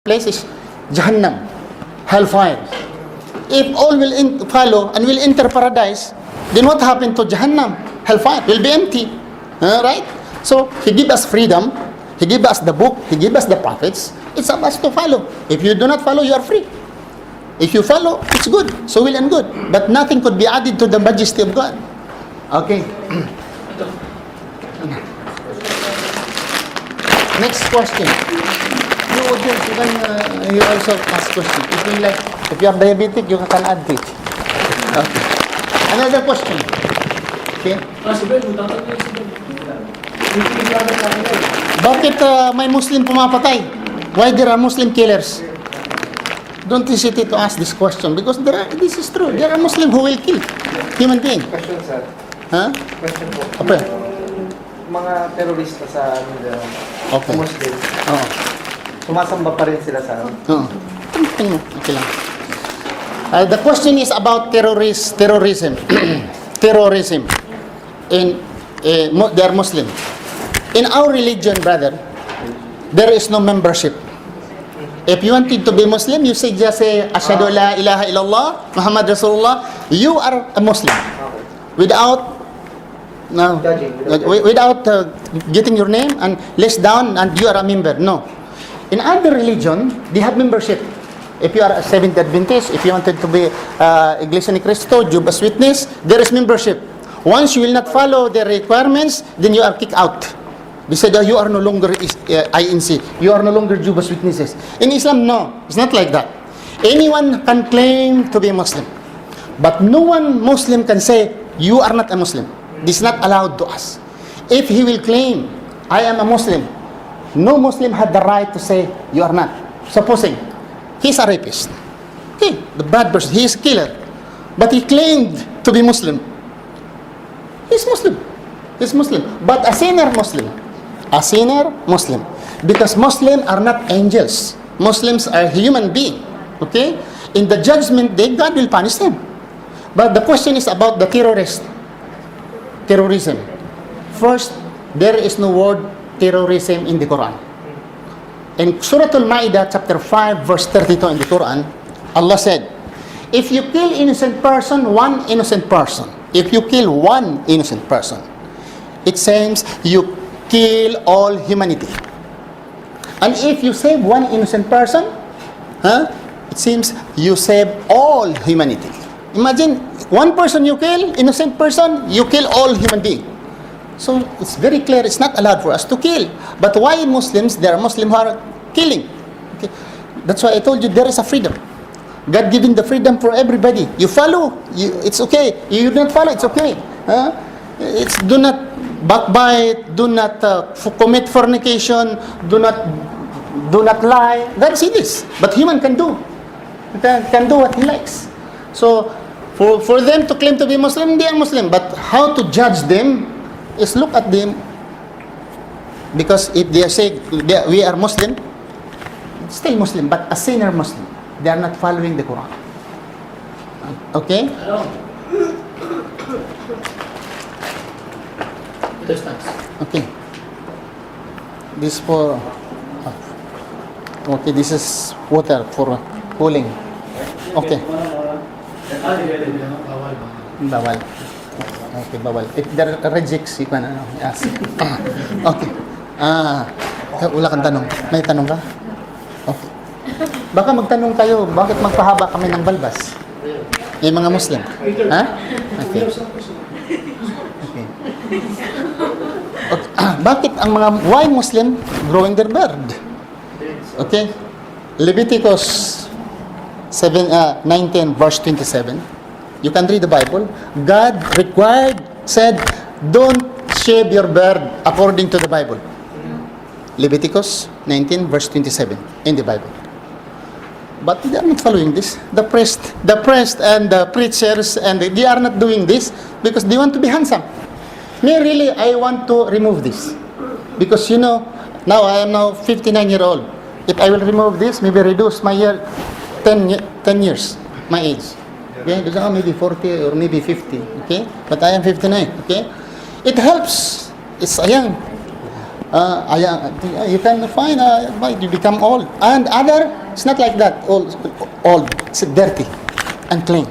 place is Jahannam, hellfire. If all will follow and will enter paradise, then what happened to Jahannam, hellfire? Will be empty, right? So He give us freedom. He give us the book. He give us the prophets. It's up us to follow. If you do not follow, you are free. If you follow, it's good. So will and good. But nothing could be added to the majesty of God. Okay. Next question. You also ask question. If you are diabetic, you can add it. Okay. Another question. Okay. Bakit may Muslim pumapatay? Why there are Muslim killers? Don't hesitate to ask this question because this is true. There are Muslims who will kill human being. Question, sir. Huh? Question po. Apa? Mga terorista sa Okay. Muslim, Oh. sumasamba pa rin sila sa Oh. Tingnan mo. Okay lang. The question is about terrorism. Terrorism. They are Muslim. In our religion, brother, there is no membership. If you wanted to be Muslim, you just say, Ashhadu la ilaha illallah, Muhammad Rasulullah, you are a Muslim. Without getting your name and list down and you are a member. No. In other religion, they have membership. If you are a Seventh Adventist, if you wanted to be Iglesia ni Cristo, Jehovah's Witness, there is membership. Once you will not follow the requirements, then you are kicked out. They said, you are no longer INC. You are no longer Jehovah's Witnesses. In Islam, no. It's not like that. Anyone can claim to be Muslim. But no one Muslim can say, you are not a Muslim. This is not allowed to us. If he will claim, I am a Muslim, no Muslim had the right to say, you are not. Supposing, he's a rapist. Okay, the bad person, he is a killer. But he claimed to be Muslim. He's Muslim. He's Muslim. But a sinner Muslim. A sinner Muslim. Because Muslims are not angels. Muslims are human beings. Okay? In the judgment day, God will punish them. But the question is about the terrorism. First, there is no word terrorism in the Quran. In Surah Al-Ma'idah, chapter 5, verse 32 in the Quran, Allah said, if you kill one innocent person, if you kill one innocent person, it seems you kill all humanity. And if you save one innocent person, it seems you save all humanity. Imagine, one person you kill, innocent person, you kill all human beings. So it's very clear, it's not allowed for us to kill. But why Muslims, there are Muslims who are killing? Okay. That's why I told you there is a freedom. God giving the freedom for everybody. You follow, it's okay. You don't follow, it's okay. Do not backbite, do not commit fornication, do not lie. God see this. But human can do. Can do what he likes. So for them to claim to be Muslim, they are Muslim. But how to judge them is look at them. Because if they say we are Muslim, stay Muslim, but a sinner Muslim. They are not following the Quran. Okay? Okay. This for okay, this is water for cooling. Okay. Bawal. Okay, bawal. If there rejects, you can ask. Okay. Wala kang tanong. May tanong ka? Okay. Baka magtanong kayo, bakit magpahaba kami ng balbas? Yung mga Muslim. Ha? Okay. Okay. Bakit ang mga why Muslim growing their beard? Okay? Leviticus 19 verse 27. You can read the Bible. God said, don't shave your beard according to the Bible. Leviticus 19 verse 27 in the Bible. But they are not following this. The priest and the preachers, and they are not doing this because they want to be handsome. Me, really, I want to remove this. Because, now I am now 59-year-old. If I will remove this, maybe reduce my year 10 years, my age. Okay? Maybe 40 or maybe 50. Okay? But I am 59. Okay? It helps. It's young. You can find you become old. And other, it's not like that. Old. It's dirty, unclean.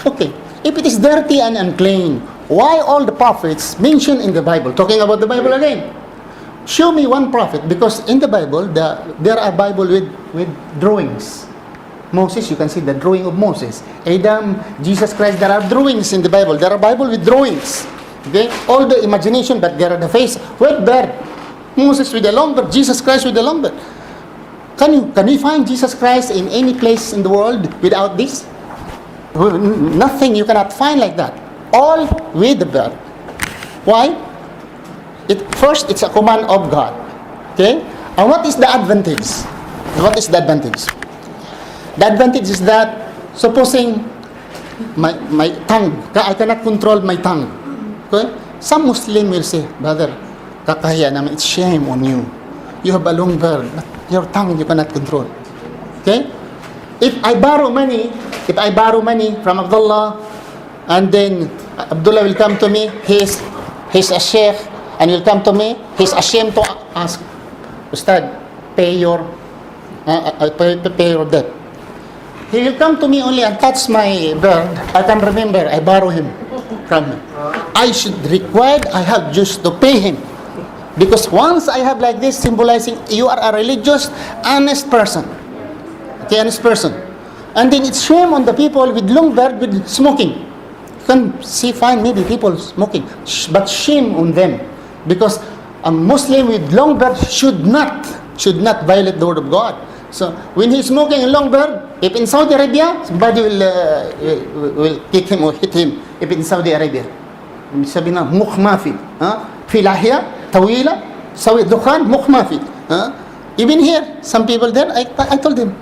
Okay. If it is dirty and unclean, why all the prophets mentioned in the Bible? Talking about the Bible again. Show me one prophet, because in the Bible there are Bible with drawings. Moses, you can see the drawing of Moses. Adam, Jesus Christ, there are drawings in the Bible. There are Bible with drawings. Okay? All the imagination, but there are the face with beard. Moses with a long beard, Jesus Christ with a long beard. Can you find Jesus Christ in any place in the world without this? Nothing you cannot find like that. All with the beard. Why? First, it's a command of God. Okay? And what is the advantage? What is the advantage? The advantage is that, supposing my tongue, I cannot control my tongue. Okay? Some Muslim will say, brother, kakahiya naman, it's shame on you. You have a long beard, but your tongue you cannot control. Okay? If I borrow money from Abdullah, and then Abdullah will come to me, he's a sheikh, and will come to me, he's ashamed to ask, Ustad, pay your debt. He will come to me only and touch my beard. I can remember, I borrow him from him. I have just to pay him. Because once I have like this, symbolizing you are a religious, honest person. Okay, honest person. And then it's shame on the people with long beard, with smoking. You can find maybe people smoking, but shame on them. Because a Muslim with long beard should not violate the word of God. So when he's smoking a long beard, if in Saudi Arabia, somebody will kick him or hit him. If in Saudi Arabia, sabi na mukh mafi, fi lahiya tawila, sawi dukhan mukh mafi. Even here, some people there, I told them,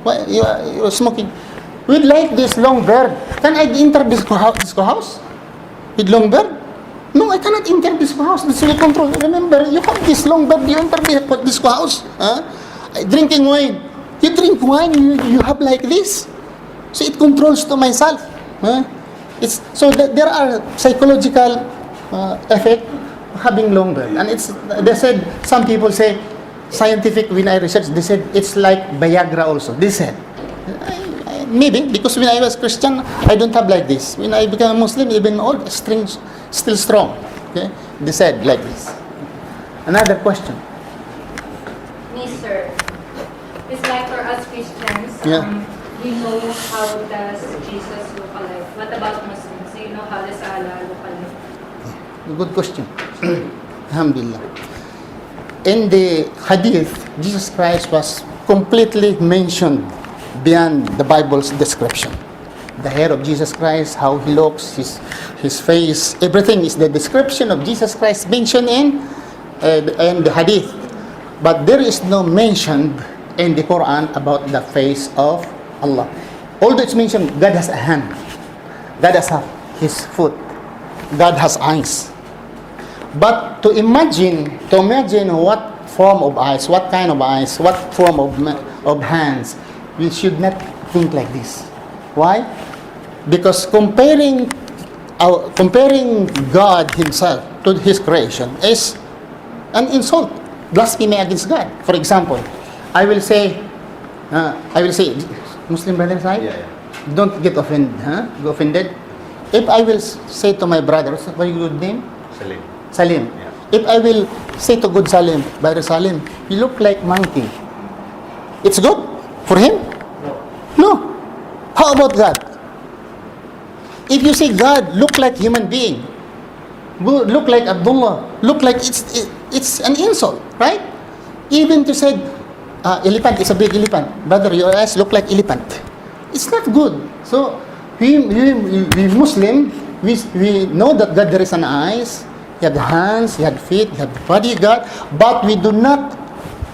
why you are smoking? With like this long beard, can I enter this house with long beard? No, I cannot enter this house. This will control. Remember, you have this long beard, you enter this house. Drinking wine. You drink wine, you have like this. So it controls to myself. There are psychological effect having long beard. And they said, some people say, scientific, when I researched, they said it's like Viagra also. They said, maybe, because when I was Christian, I don't have like this. When I became a Muslim, even old, still strong. Okay? They said like this. Another question. Me, sir. It's like for us Christians, Yeah. we know how does Jesus look alike. What about Muslims? Do you know how does Allah look alike? Good question. Alhamdulillah. In the hadith, Jesus Christ was completely mentioned beyond the Bible's description. The hair of Jesus Christ, how he looks, his face, everything is the description of Jesus Christ mentioned in the hadith. But there is no mention in the Quran about the face of Allah. Although it's mentioned, God has a hand, God has his foot, God has eyes. But to imagine what form of eyes, what kind of eyes, what form of hands, we should not think like this. Why? Because comparing God Himself to His creation is an insult, blasphemy against God. For example, I will say, Muslim brothers, right? Yeah. Don't get offended. If I will say to my brother, what's your good name? Salim. Yeah. If I will say to good Salim, Brother Salim, you look like monkey. It's good for him? No. How about God? If you say God, look like human being, look like Abdullah, look like it's an insult, right? Even to say elephant is a big elephant, brother, your eyes look like elephant. It's not good. So we Muslim, we know that God there is an eyes, He had hands, He had feet, He had the body of God, but we do not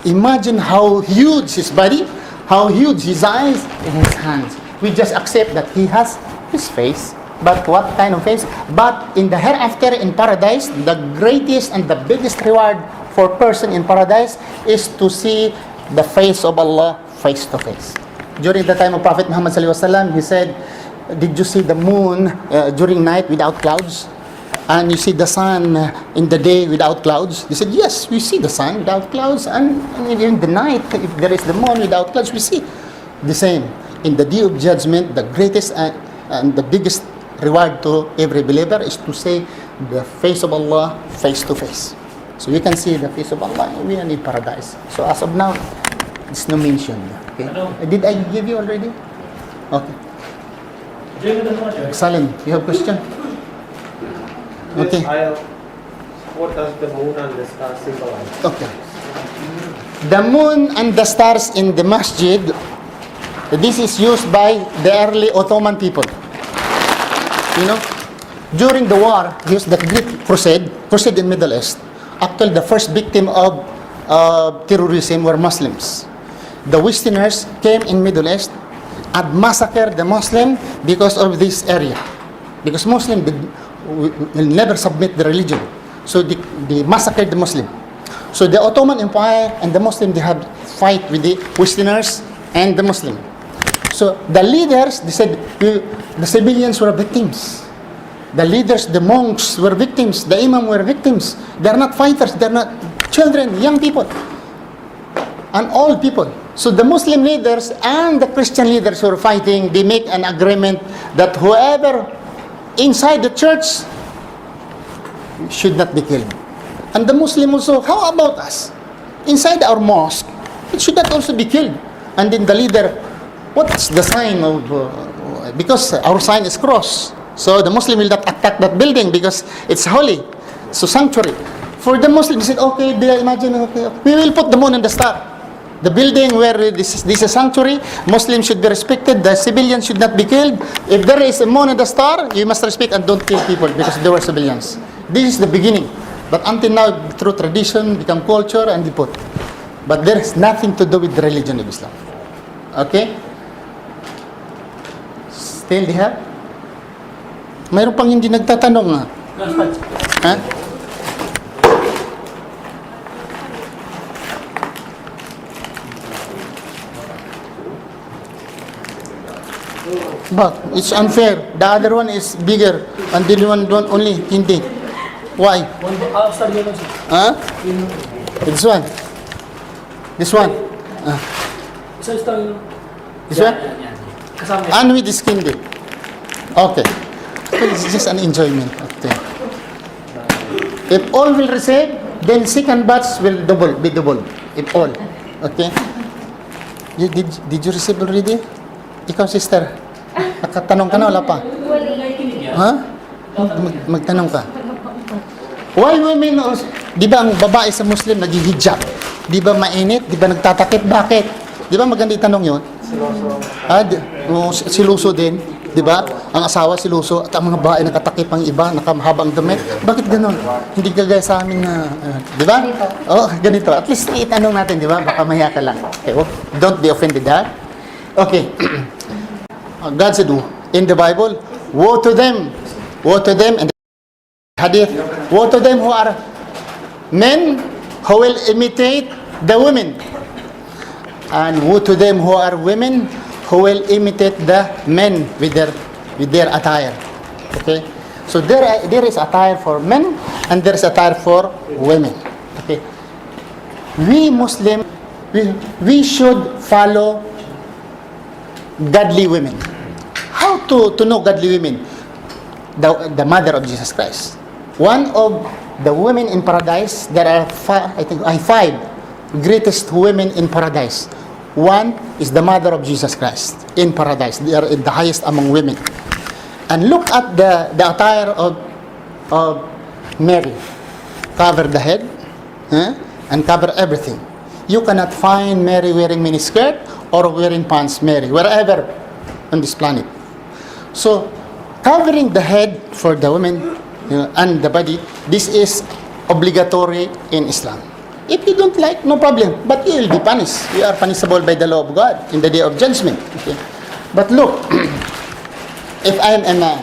imagine how huge His body, how huge His eyes and His hands. We just accept that He has His face, but what kind of face? But in the hereafter in paradise, the greatest and the biggest reward for person in paradise is to see the face of Allah face to face. During the time of Prophet Muhammad sallallahu alaihi wasallam, he said, "Did you see the moon during night without clouds?" and you see the sun in the day without clouds? They said, yes, we see the sun without clouds, and in the night, if there is the moon without clouds, we see the same. In the day of judgment, the greatest and the biggest reward to every believer is to see the face of Allah face to face. So we can see the face of Allah, we are in paradise. So as of now, it's no mention. Okay? Did I give you already? Okay. Salim, you have question? Okay. What does the moon and the stars symbolize? Okay. The moon and the stars in the masjid, this is used by the early Ottoman people. You know, during the war, the Great crusade in Middle East. Actually, the first victim of terrorism were Muslims. The Westerners came in Middle East and massacred the Muslim because of this area. Because Muslim will never submit the religion. So they massacred the Muslim. So the Ottoman Empire and the Muslim, they had fight with the Westerners and the Muslim. So the leaders, they said, the civilians were victims. The leaders, the monks were victims. The imam were victims. They are not fighters. They are not children, young people, and old people. So the Muslim leaders and the Christian leaders were fighting. They make an agreement that whoever inside the church should not be killed. And the Muslim also, how about us? Inside our mosque, it should not also be killed. And then the leader, what's the sign of, because our sign is cross. So the Muslim will not attack that building because it's holy. So sanctuary. For the Muslim, they said, okay, they imagine, okay, we will put the moon and the star. The building where this is sanctuary, Muslims should be respected, the civilians should not be killed. If there is a moon and a star, you must respect and don't kill people because they were civilians. This is the beginning. But until now, through tradition, become culture, and they put. But there is nothing to do with the religion of Islam. Okay? Still they have? Mayroon pang hindi nagtatanong nga. Ha? But it's unfair. The other one is bigger, and the one only hindi. Why? Huh? This one. This one. This one? And with this hindi. Okay. Well, it's just an enjoyment. Okay. If all will receive, then second batch will be double. If all. Okay. Did you receive already? Ikaw, sister. Nakatanong ka na, wala pa? Ha? Magtanong ka. Why women also? Di ba ang babae sa Muslim nag-hijab? Di ba mainit? Di ba nagtatakip? Bakit? Di ba maganda itanong yun? Siluso din. Di ba? Ang asawa siluso at ang mga babae nakatakip ang iba, nakamahabang damit. Bakit ganon? Hindi kagaya sa amin na, di ba? Oh, ganito. At least itanong natin, di ba? Baka maya ka lang. Okay, don't be offended, ha? Okay. God said in the Bible, woe to them, and hadith, woe to them who are men who will imitate the women, and woe to them who are women who will imitate the men with their attire. Okay, so there is attire for men and there is attire for women. Okay, we Muslim, we should follow godly women. How to know godly women? The mother of Jesus Christ. One of the women in paradise, there are five greatest women in paradise. One is the mother of Jesus Christ in paradise. They are the highest among women. And look at the attire of Mary. Cover the head, and cover everything. You cannot find Mary wearing miniskirt or wearing pants, Mary, wherever on this planet. So, covering the head for the women and the body, this is obligatory in Islam. If you don't like, no problem, but you will be punished. You are punishable by the law of God in the day of judgment. Okay? But look, if I am a man,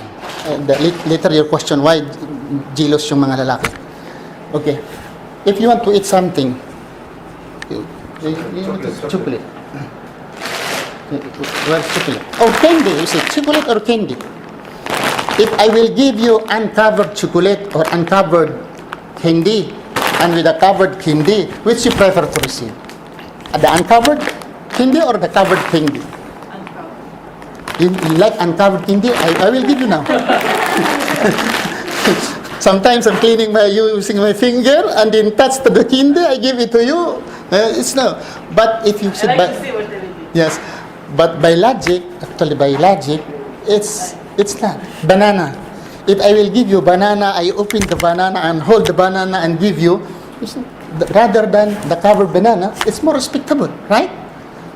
later your question, why jealous yung mga lalaki? Okay, if you want to eat something, you want chocolate. Well, chocolate. Or candy, you say chocolate or candy. If I will give you uncovered chocolate or uncovered candy, and with a covered candy, which you prefer to receive? The uncovered candy or the covered candy? You like uncovered candy? I will give you now. Sometimes I'm cleaning using my finger and then touch the candy, I give it to you. It's no. But if you I said, like but, to see what they will do. yes, but by logic, actually by logic, it's not. Banana. If I will give you banana, I open the banana and hold the banana and give you, rather than the covered banana, it's more respectable, right?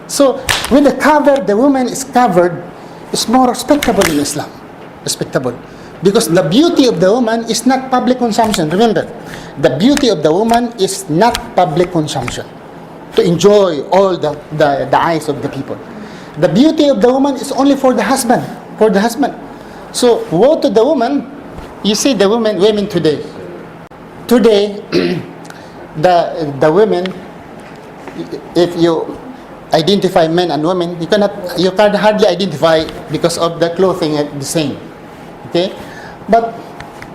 So, with the cover, the woman is covered, it's more respectable in Islam. Respectable. Because the beauty of the woman is not public consumption. Remember, the beauty of the woman is not public consumption. To enjoy all the eyes of the people. The beauty of the woman is only for the husband. For the husband. So, woe to the woman. You see the women today. Today, the women, if you identify men and women, you can hardly identify because of the clothing the same. Okay, but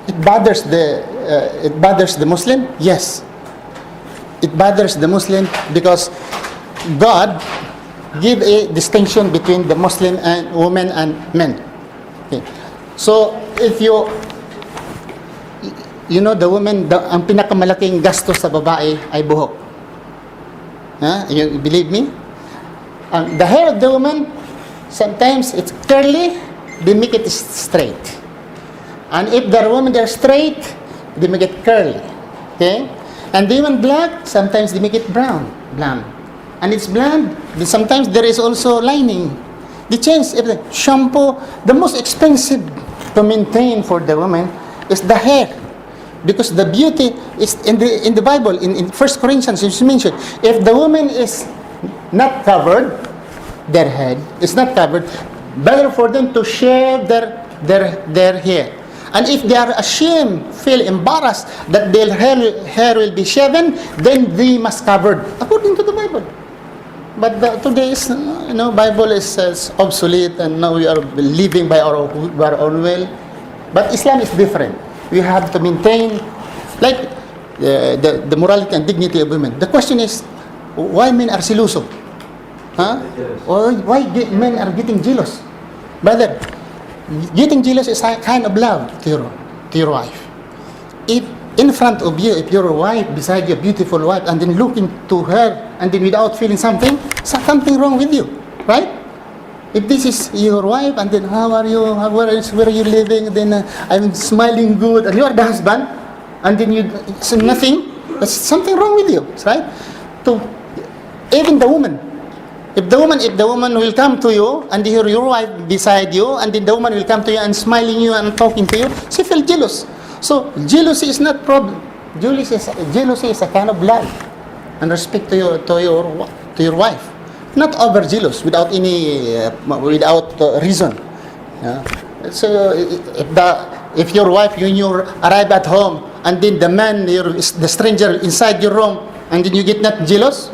it bothers the Muslim. Yes, it bothers the Muslim because God give a distinction between the Muslim and women and men. Okay, so if you know the woman, ang pinakamalaking gastos sa babae ay buhok. You believe me? The hair of the woman, sometimes it's curly, they make it straight. And if the women are straight, they make it curly. Okay? And the women black, sometimes they make it brown. And it's blonde, sometimes there is also lining. They change everything. Shampoo, the most expensive to maintain for the woman is the hair. Because the beauty is in the Bible, in 1 Corinthians, it's mentioned, if the woman is not covered, their head is not covered, better for them to shave their hair. And if they are ashamed, feel embarrassed that their hair will be shaven, then they must cover, according to the Bible. But today's Bible is obsolete, and now we are living by our own will. But Islam is different. We have to maintain, like the morality and dignity of women. The question is, why men are siluso? Or why men are getting jealous? Brother, getting jealous is a kind of love to your wife. If in front of you, if your wife beside your beautiful wife, and then looking to her, and then without feeling something wrong with you, right? If this is your wife, and then how are you? Where are you living? Then I'm smiling good, and you are the husband, and then you say nothing. There's something wrong with you, right? So even the woman, if the woman will come to you, and hear your wife beside you, and then the woman will come to you and smiling you and talking to you, she feels jealous. So jealousy is not problem. Jealousy is a kind of love and respect to your wife. Not over jealous without any reason. So if your wife, when you arrive at home, and then the man, the stranger inside your room, and then you get not jealous.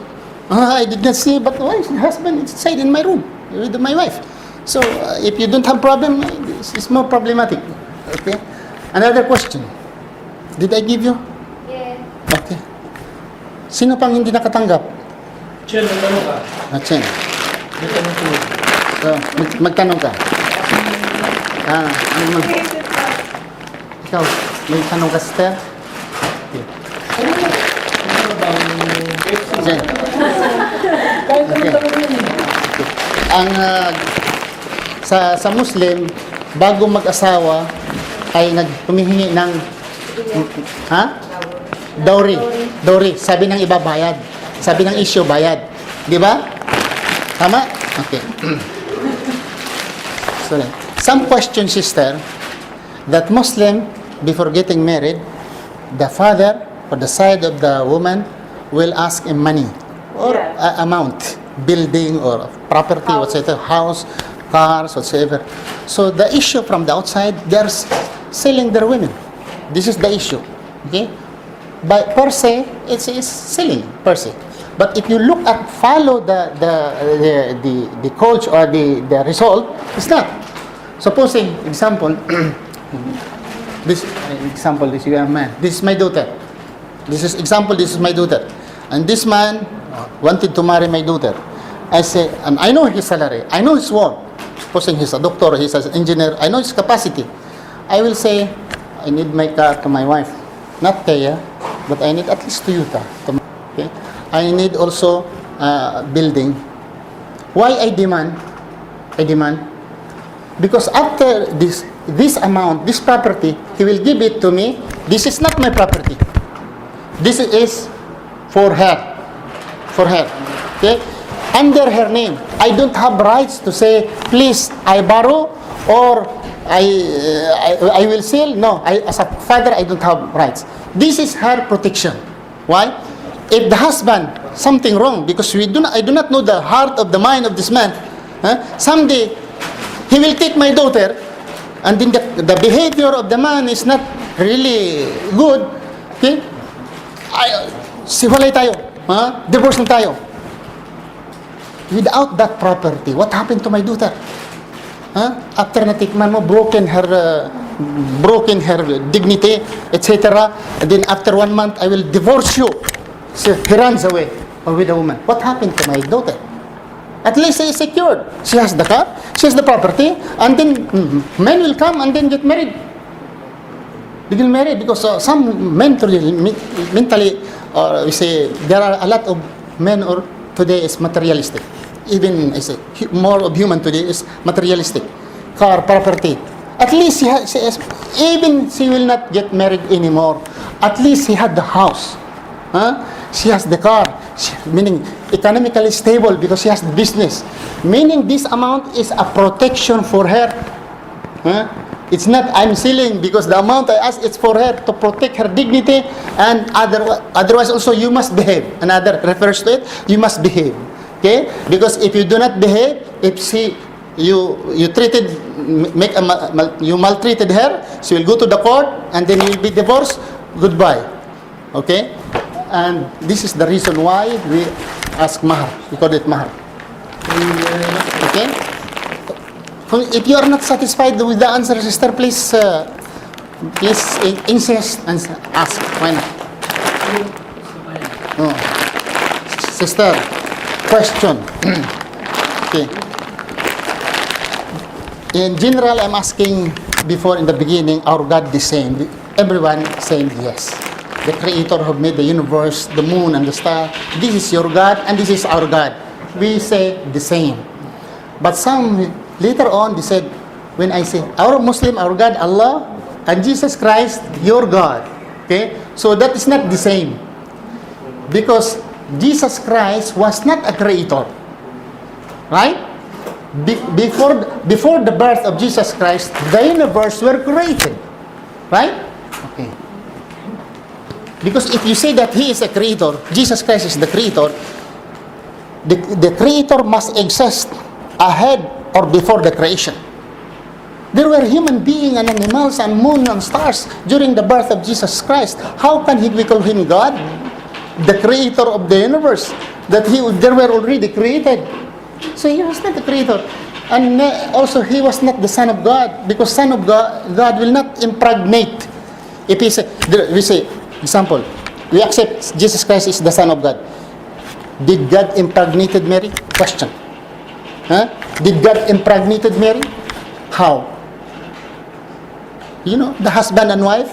I did not see, but why the husband is inside in my room with my wife. So if you don't have problem, it's more problematic. Okay. Another question. Did I give you? Yeah. Okay. Sino pang hindi nakatanggap? Chen, magtanong ka. Chen. May tanong ko. So, magtanong ka. Ikaw, may tanong ka, sister? Okay. Ano ba ang Chen. Kahit Okay. anong tanong yun. Ang sa Muslim, bago mag-asawa ay humihingi ng dowry. Sabi ng iba bayad. Sabi ng issue bayad. Di ba? Tama? Okay. So, some question, sister, that Muslim, before getting married, the father or the side of the woman will ask him money or amount, building or property, whatsoever, house, cars, whatsoever. So the issue from the outside, they're selling their women. This is the issue. Okay? But per se, it's selling per se. But if you look at follow the coach or the result, it's not. Supposing, example, This example, this young man. This is my daughter. This is example. This is my daughter, and this man wanted to marry my daughter. I say, and I know his salary. I know his work. Supposing he's a doctor, he's an engineer. I know his capacity. I will say, I need my car to my wife, not Kaya, but I need at least Toyota. Okay? I need also building. Why I demand? I demand because after this amount, this property, he will give it to me. This is not my property. This is for her. For her. Okay? Under her name. I don't have rights to say, please, I borrow or I will sell. No, as a father, I don't have rights. This is her protection. Why? If the husband, something wrong, because I do not know the heart of the mind of this man. Someday, he will take my daughter, and then the behavior of the man is not really good. Okay? Siwalay tayo. Divorce na tayo. Without that property, what happened to my daughter? After natikman mo, broken her dignity, etc. And then after 1 month, I will divorce you. So he runs away with a woman. What happened to my daughter? At least she is secured. She has the car, she has the property, and then men will come and then get married. They will marry because some mentally, we say there are a lot of men today is materialistic. Even I say more of human today is materialistic. Car, property. At least she will not get married anymore. At least she had the house. She has the car. Meaning economically stable because she has the business. Meaning this amount is a protection for her. It's not I'm selling because the amount I ask it's for her to protect her dignity, and otherwise also you must behave. Another refers to it, you must behave. Okay? Because if you do not behave, if you maltreated her, she will go to the court and then you will be divorced. Goodbye. Okay? And this is the reason why we ask mahar. We call it mahar. Okay? If you are not satisfied with the answer, sister, please insist and ask. Why not? Oh. Sister, question. Okay. In general, I'm asking before in the beginning, our God the same? Everyone saying yes. The Creator who made the universe, the moon and the star. This is your God and this is our God. We say the same. But some later on they said, when I say our Muslim, our God, Allah, and Jesus Christ, your God. Okay? So that is not the same. Because Jesus Christ was not a creator. Right? Before the birth of Jesus Christ, the universe were created. Right? Okay. Because if you say that He is a creator, Jesus Christ is the creator, the creator must exist ahead or before the creation. There were human beings and animals and moon and stars during the birth of Jesus Christ. How can we call Him God? The creator of the universe. That there were already created. So He was not the creator. And also He was not the Son of God. Because Son of God will not impregnate. If we say, example, we accept Jesus Christ is the Son of God. Did God impregnated Mary? Question. Did God impregnated Mary? How? You know, the husband and wife,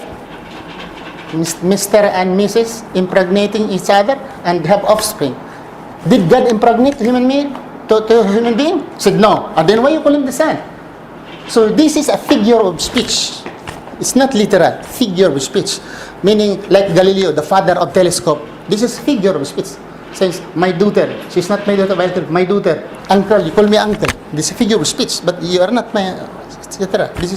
Mr. and Mrs. impregnating each other and have offspring. Did God impregnate human being? To human being? Said no. And then why you call him the Son? So this is a figure of speech. It's not literal. Figure of speech. Meaning, like Galileo, the father of telescope. This is figure of speech. Says, my daughter. She's not my daughter, my daughter. Uncle, you call me uncle. This is figure of speech. But you are not my, etc. This is